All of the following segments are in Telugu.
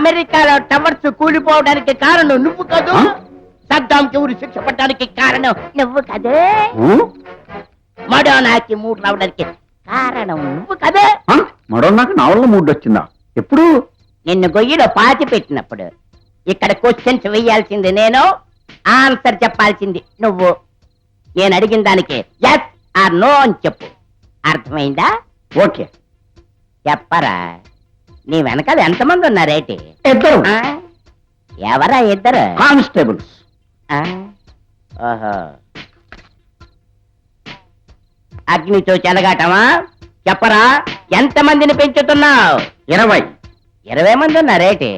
అమెరికాలో టవర్స్ కూలిపోవడానికి కారణం నువ్వు కాదు. సద్దాంకి ఊరి శిక్ష పడడానికి కారణం నువ్వు కదే. మడోనాకి మూడు రావడానికి కారణం నువ్వు కదే. మడోనాకి నా వల్ల మూడు వచ్చిందా? ఎప్పుడు? నిన్ను గొయ్యిలో పాతి పెట్టినప్పుడు. ఇక్కడ క్వశ్చన్స్ వెయ్యాల్సింది నేను, ఆన్సర్ చెప్పాల్సింది నువ్వు. నేను అడిగిన దానికి ఎస్ ఆర్ నో అని చెప్పు. అర్థమైందా? ఓకే. చెప్పరా, నీ వెనకాల ఎంతమంది ఉన్నారేటి? ఇద్దరు. ఎవరా ఇద్దరు? కానిస్టేబుల్స్. ఓహో, అగ్నితో చెలగాటమా? చెప్పరా, ఎంతమందిని పెంచుతున్నావు? 20 మంది ఉన్నారేటి?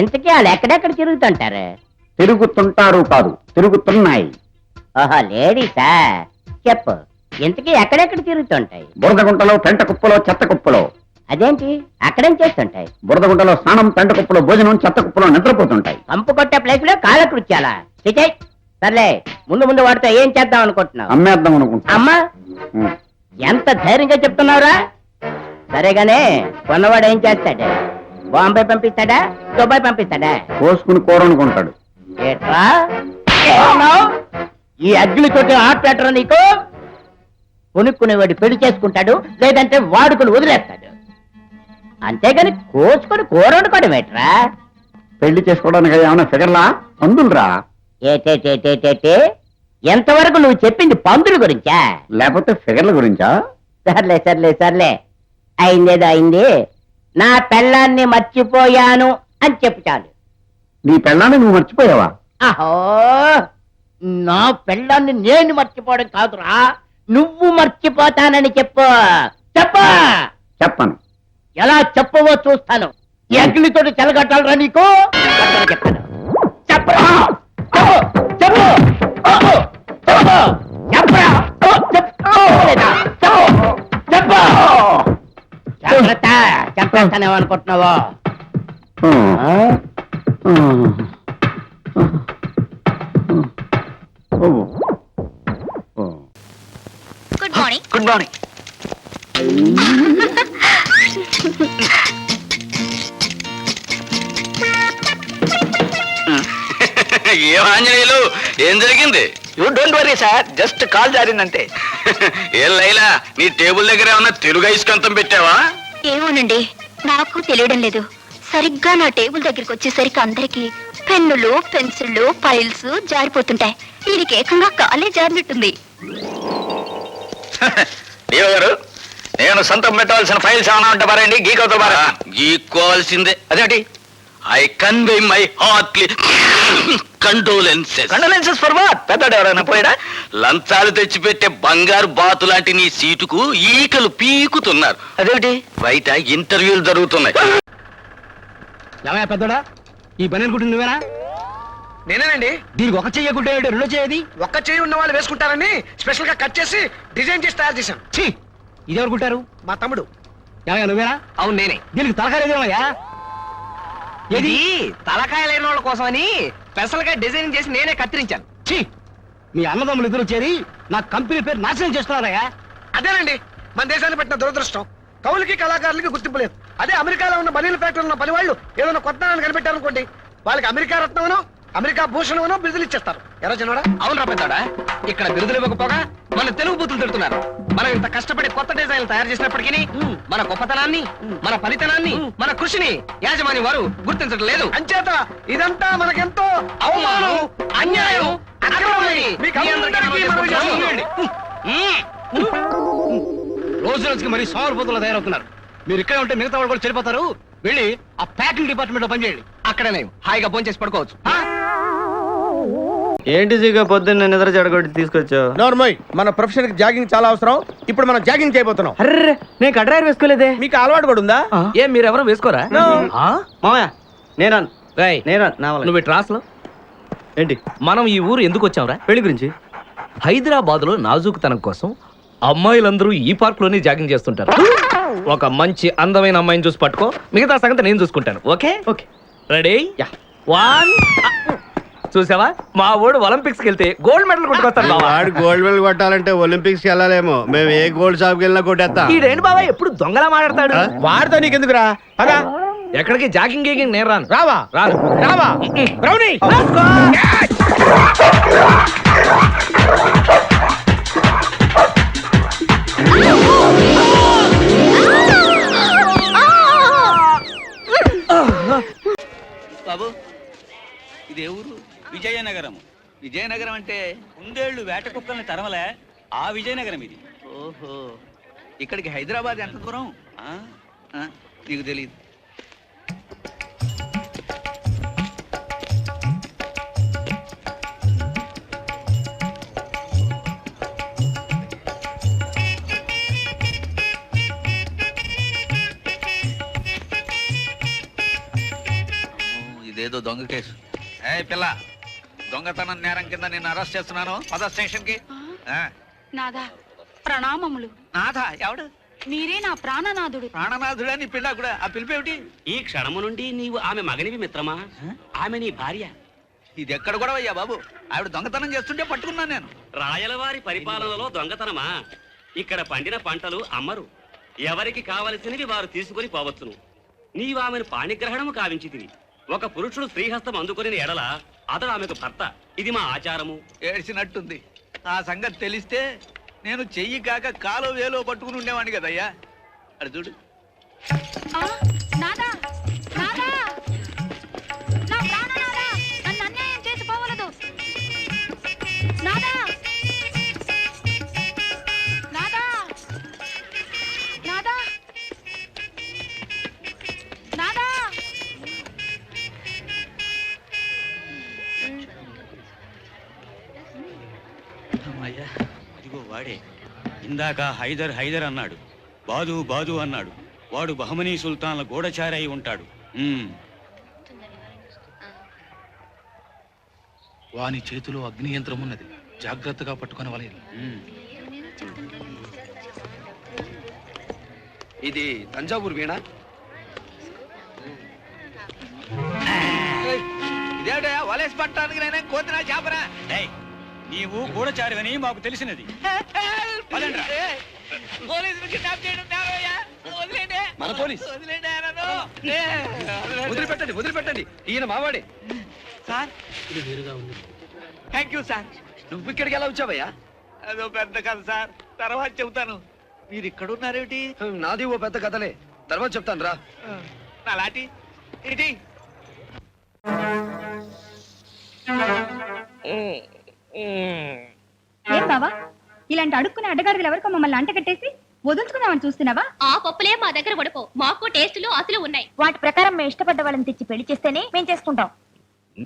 ఎంతకీ వాళ్ళు ఎక్కడెక్కడ తిరుగుతుంటారు? తిరుగుతుంటారు కాదు, తిరుగుతున్నాయి. ఓహో, లేడీసా? చెప్పు, ఎంతకీ ఎక్కడెక్కడ తిరుగుతుంటాయి? బురదగుంటలో, పెంట కుప్పలో, చెత్త కుప్పలో. అదేంటి, అక్కడేం చేస్తుంటాయి? బురదగుంటలో స్నానం, పెంట కుప్పలో భోజనం, చెత్త కుప్పలో నిద్రపోతుంటాయి. కంపు కొట్టే ప్లేస్ లో కాలకృత్యాలా? సర్లే, ముందు ముందు వాడితో ఏం చేద్దాం అనుకుంటున్నావు? అమ్మేద్దాం అనుకుంటా. అమ్మా, ఎంత ధైర్యంగా చెప్తున్నావురా? సరేగానే, కొన్నవాడు ఏం చేస్తాడు? బాంబే పంపిస్తాడా, దుబాయ్ పంపిస్తాడా? కోసుకుని కూర అనుకుంటాడు. ఏట్రా ఏమన్నావ్? ఈ అగ్నితోటి ఆపేటరా నీకు? కొనుక్కునేవాడు పెళ్లి చేసుకుంటాడు, లేదంటే వాడుకుని వదిలేస్తాడు. అంతేగాని కోసుకొని కూర వండుకోవడం ఏట్రా? పెళ్లి చేసుకోవడానికి ఏమైనా ఫిగర్లా? పందులరా? ఏటే ఎంతవరకు నువ్వు చెప్పింది పందుల గురించా, లేకపోతే ఫిగర్ల గురించా? సర్లే సర్లే సర్లే, అయిందేదో అయింది. నా పెళ్ళాన్ని మర్చిపోయాను అని చెప్పు చాలు. నీ పెళ్ళాన్ని నువ్వు మర్చిపోయావా? అహో, నా పెళ్ళాన్ని నేను మర్చిపోవడం కాదురా, నువ్వు మర్చిపోతానని చెప్పు. చెప్పు. చెప్పను. ఎలా చెప్పవో చూస్తాను. ఈ అగ్నితోటి చెలగట్టాలరా నీకు? చెప్తాను. చెప్పరా, చెప్పు చెప్పు చెప్పు చెప్పు చెప్పరా, చెప్పు. జాగ్రత్త, చంపేస్తానేమో అనుకుంటున్నావో? Good morning. Good morning. ఏం ఆంజనేయులు, ఏం జరిగింది? You don't worry sir, just కాల్ జారిందంతే. ఏం లైలా, నీ టేబుల్ దగ్గర ఏమన్నా తెలుగు ఐస్కంతం పెట్టావా? ఏమోనండి, నాకు తెలియడం లేదు. సరిగ్గా నా టేబుల్ దగ్గరికి వచ్చేసరికి అందరికి పెన్నులు, పెన్సిళ్ళు, ఫైల్స్ జారిపోతుంటాయి. దీనికి ఏకంగా కాలే జారినట్టుంది. దేవ గారు, నేను సొంతం పెట్టవలసిన ఫైల్స్ ఏమైనా ఉంటే పారండి, గీకవుతా పారా. గీక్కోవాల్సిందే. అదేంటి? I convey my heartly condolences. Condolences for what? పెద్దడు ఎవరైనా పోయాడా? లంచాలు తెచ్చిపెట్టే బంగారు బాతు లాంటి నీ సీటుకు ఈకలు పీకుతున్నారు. అదేంటి? బయట ఇంటర్వ్యూలు జరుగుతున్నాయి. ఏమయ్యా పెద్దోడా, ఈ బనీన్ గుడ్డు నువ్వేనా? నేనేనండి. దీనికి ఒక చెయ్యి గుడ్డ, రెండో చెయ్యది? ఒక్క చెయ్యి ఉన్న వాళ్ళు వేసుకుంటారని స్పెషల్ గా కట్ చేసి డిజైన్ చేసి తయారు చేశాను. ఛీ, ఇదెవరు కుట్టారు? మా తమ్ముడు. ఏమయ్యా నువ్వేనా? అవును నేనే. దీనికి తలకాయ లేదేమయ్యా? ఇది తలకాయ లేని వాళ్ళ కోసమని స్పెషల్ గా డిజైన్ చేసి నేనే కత్తిరించాను. ఛీ, మీ అన్నదమ్ములు ఇద్దరు చేరి నా కంపెనీ పేరు నాశనం చేస్తున్నారయ్యా. అదేనండి మన దేశాన్ని పెట్టిన దురదృష్టం. కవులకి కళాకారులకి గుర్తింపు లేదు. అదే అమెరికాలో ఉన్న బనీల ఫ్యాక్టరీలో ఉన్న పని వాళ్ళు ఏదైనా కొత్త కనిపెట్టారనుకోండి, వాళ్ళకి అమెరికా రత్నమనో అమెరికా భూషణమనో బిరుదులు ఇచ్చేస్తారు. ఎరా చిన్నోడా? అవునరా పెద్దాడా, ఇక్కడ బిరుదులు ఇవ్వకపోగా మన తెలుగు బూతులు తిడుతున్నారు. మనం ఇంత కష్టపడి కొత్త డిజైన్లు తయారు చేసినప్పటికీ మన గొప్పతనాన్ని, మన ఫలితనాన్ని, మన కృషిని యాజమాని వారు గుర్తించడం లేదు. అంచేత ఇదంతా మనకెంతో అవమానం, అన్యాయం, అక్రమమని మీకు అందరికీ మనవి చేస్తున్నానండి. రోజు రోజుకి మరీ సోమరిపోతులు తయారవుతున్నారు. మీరు ఇక్కడే ఉంటే మిగతా వాళ్ళు కూడా చెడిపోతారు. వెళ్ళి ఆ ప్యాకింగ్ డిపార్ట్మెంట్ లో పనిచేయండి. అక్కడనే హాయిగా భోంచేసి పడుకోవచ్చు. ఏంటి సిగా పొద్దున్న నిద్ర చెడగొట్టి తీసుకొచ్చావు? నోర్మోయ్, మన ప్రొఫెషన్ కి జాగింగ్ చాలా అవసరం. ఇప్పుడు మనం జాగింగ్ చేయబోతున్నాం. అర్రే, నేను కడ్రాయర్ వేసుకోలేదే. మీకు అలవాటు కూడా ఉందా? ఏం మీరెవరో వేసుకోరా? మామయ్య, నువ్వు ట్రాస్ లో ఏంటి? మనం ఈ ఊరు ఎందుకు వచ్చావురా? పెళ్లి గురించి. హైదరాబాద్ లో నాజూకుతనం కోసం అమ్మాయిలందరూ ఈ పార్క్ లోనే జాగింగ్ చేస్తుంటారు. ఒక మంచి అందమైన అమ్మాయిని చూసి పట్టుకో, మిగతా సంగతి నేను చూసుకుంటాను. Okay okay, ready? 1 చూసావా, మా వాడు ఒలింపిక్స్ కి వెళ్తే గోల్డ్ మెడల్ కొట్టుకొస్తాడు. వాడు గోల్డ్ మెడల్ కొట్టాలంటే ఒలింపిక్స్ కి వెళ్ళాలేమో. మేము ఏ గోల్డ్ షాప్ కి వెళ్ళినా కొట్టేస్తాం. ఈడేంటి బాబా ఎప్పుడు దొంగలా మాట్లాడతాడు? వాడితో నీకెందుకురా? పదా ఎక్కడికి జాగింగ్ గీగింగ్ నేను రాను రావా రాను రావా బ్రౌనీ బాబు ఇదే ఊరు? విజయనగరం. విజయనగరం అంటే కుందేళ్లు వేట కుక్కల్ని తరమలే ఆ విజయనగరం ఇది. ఓహో, ఇక్కడికి హైదరాబాద్ ఎంత దూరం? నీకు తెలియదు. ఇదేదో దొంగ కేసు. ఏ పిల్ల, దొంగతనం నేరం కింద నేను అరెస్ట్ చేస్తున్నాను. పద స్టేషన్ కి. నాదా ప్రణామములు. నాథా ఎవడు? మీరే నా ప్రాణనాథుడు. ప్రాణనాథుడా నీ పిల్ల కూడా? ఆ పిలిపేమిటి? ఈ క్షణము నుండి నీవు ఆమె మగనివి మిత్రమా, ఆమె నీ భార్య. ఇది ఎక్కడ కూడా అయ్యా బాబు? ఆవిడ దొంగతనం చేస్తుంటే పట్టుకున్నాను నేను. రాయలవారి పరిపాలనలో దొంగతనమా? ఇక్కడ పండిన పంటలు అమ్మరు, ఎవరికి కావలసినవి వారు తీసుకుని పోవచ్చును. నీవు ఆమెను పాణిగ్రహణము కావించితివి. ఒక పురుషుడు స్త్రీహస్తం అందుకుని ఎడల అతడు ఆమెకు భర్త. ఇది మా ఆచారము. ఏడ్చినట్టుంది. ఆ సంగతి తెలిస్తే నేను చెయ్యి కాక కాలో వేలో పట్టుకుని ఉండేవాడిని కదయ్యా. అది చూడు. నాదా నాదా, నా ప్రాణనాదా, నన్ను అన్యాయం చేసి పోవలదు. నాదా నాదా నాదా నాదా. అయ్యా, ఇదిగో వాడే. ఇందాక హైదర్ హైదర్ అన్నాడు, బాదు బాదు అన్నాడు. వాడు బహమనీ సుల్తాన్ల గూఢచారి అయి ఉంటాడు. వాని చేతిలో అగ్ని యంత్రం ఉన్నది, జాగ్రత్తగా పట్టుకొని వలయాలి. ఇది తంజావూరు వీణ. ఇదేటయా వలేసి పట్టడానికి నేనే కోతినా చేపరా? నీవు గూఢచారివని మాకు తెలిసినది. పదండ్రా. పోలీసులు కిడ్నాప్ చేయడం నేరమయ్యా. వదిలేండి. మన పోలీస్. వదిలేండి నన్ను. వదిలిపెట్టండి వదిలిపెట్టండి, ఈయన మావాడే. Sir, thank you sir. నువ్వు ఇక్కడికి ఎలా వచ్చావయ్యా? అదో పెద్ద కథ సార్, తర్వాత చెబుతాను. మీరు ఇక్కడ ఉన్నారేమిటి? నాది ఓ పెద్ద కథలే, తర్వాత చెప్తాను రా. నా లాటి ఏంటి? ఏం బావా, ఇలాంటి అడుక్కునే అడ్డగారులు ఎవరికో మమ్మల్ని అంట కట్టేసి వదులుచుకుందామని చూస్తున్నావా? ఆ పప్పులే మా దగ్గర పడుకో, మాకు టేస్టులు అసలు ఉన్నాయి. వాటి ప్రకారం మేము ఇష్టపడ్డ వాళ్ళని తెచ్చి పెళ్లి చేస్తేనే మేము చేసుకుంటాం.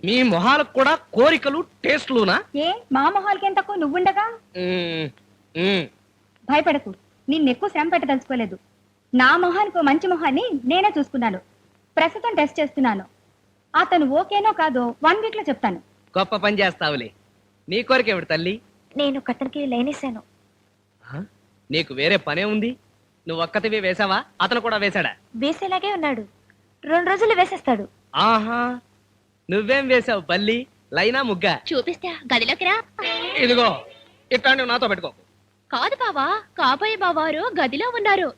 మీ మొహాలకు కూడా కోరికలు టేస్ట్లునా? ఏ మా మొహాలకేం తక్కువ నువ్వుండగా? భయపడకు, నిన్ను ఎక్కువ శ్రమ పెట్టదలుచుకోలేదు. నా మొహానికి మంచి మొహాన్ని నేనే చూసుకున్నాను. ప్రస్తుతం టెస్ట్ చేస్తున్నాను. అతను ఓకేనో కాదో 1 వీక్ లో చెప్తాను. గొప్ప పని చేస్తావులే. నీ కోరికేమిటి తల్లి? నేను కతనికి లైనేశాను. నీకు వేరే పనే ఉంది? నువ్వు ఒక్కతివి వేసావా? అతను కూడా వేశాడా? వేసేలాగే ఉన్నాడు. 2 రోజులు వేసేస్తాడు. ఆహా, నువ్వేం వేసావు బల్లి? లైనా ముగ్గా? చూపిస్తా, గదిలోకి రా. ఇదిగో ఇట్లాంటివి నాతో పెట్టుకో. కాదు బావా, కాబోయే బావారు గదిలో ఉన్నారు.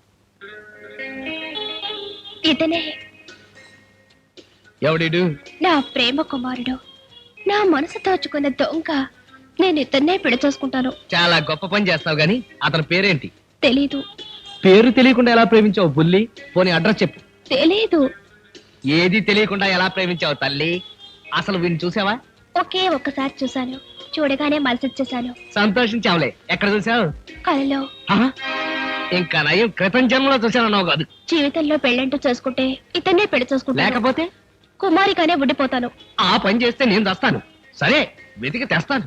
ఇతనే ఎవడిడు? నా ప్రేమ కుమారుడు, నా మనసు దోచుకున్న దొంగ. నేను ఇతన్నే పెళ్లి చేసుకుంటాను. చాలా గొప్ప పని చేస్తావు గాని అతని పేరేంటి? తెలీదు. పేరు తెలియకుండా ఎలా ప్రేమించావు బుల్లి? పోనీ అడ్రస్ చెప్పు. తెలీదు. ఏది తెలియకుండా ఎలా ప్రేమించావు తల్లి? అసలు వీడిని చూసావా? ఒకే ఒక్కసారి చూశాను, చూడగానే మనసొచ్చేసాను. సంతోషించావులే. ఎక్కడ చూసావు? కలలో. ఆహా, ఇంకా నయం క్రితం జన్మలో చూసానన్నావు కాదు. జీవితంలో పెళ్ళంటూ చేసుకుంటే ఇతన్నే పెళ్లి చేసుకుంటాను. లేకపోతే కుమారిగానే ఉండిపోతాను. ఆ పని చేస్తే నేను తెస్తాను. సరే, వెతికి తెస్తాను.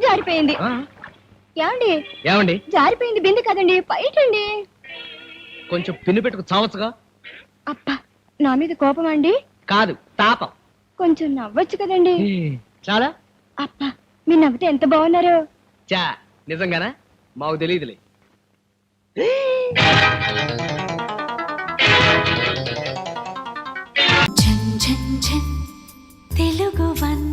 జారిపోయింది. ఏమండి? ఏమండి? జారిపోయింది బింది కదండి, పైటండి. కొంచెం పిన్ను పెట్టుకు చావచ్చుగా. అబ్బా, నా మీద కోపం అండి? కాదు, తాపం. కొంచెం నవ్వచ్చు కదండి. చాలా. అబ్బా, మీరు నవ్వితే ఎంత బాగున్నారు. చా, నిజంగానా? మాకు తెలియదులే. తెలుగు వన్